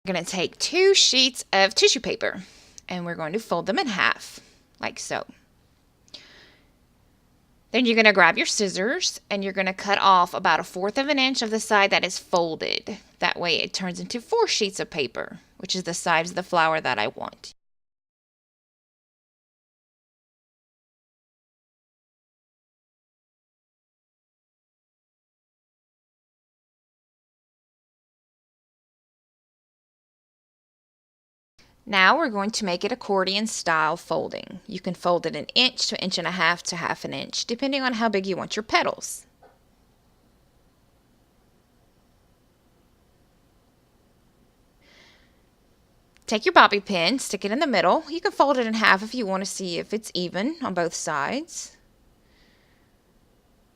We're going to take 2 sheets of tissue paper and we're going to fold them in half, like so. Then you're going to grab your scissors and you're going to cut off about 1/4 of an inch of the side that is folded. That way it turns into 4 sheets of paper, which is the size of the flower that I want. Now we're going to make it accordion style folding. You can fold it 1 inch to 1.5 inches to 1/2 inch, depending on how big you want your petals. Take your bobby pin, stick it in the middle. You can fold it in half if you want to see if it's even on both sides.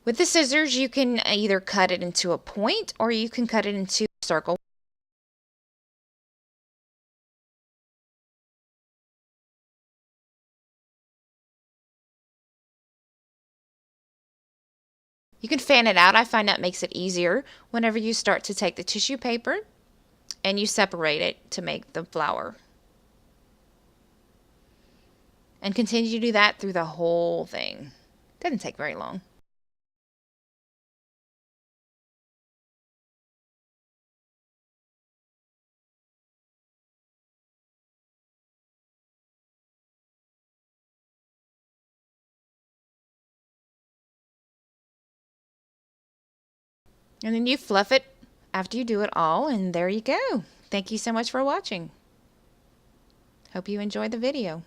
With the scissors, you can either cut it into a point or you can cut it into a circle. You can fan it out. I find that makes it easier whenever you start to take the tissue paper and you separate it to make the flower. And continue to do that through the whole thing. Doesn't take very long. And then you fluff it after you do it all, and there you go. Thank you so much for watching. Hope you enjoyed the video.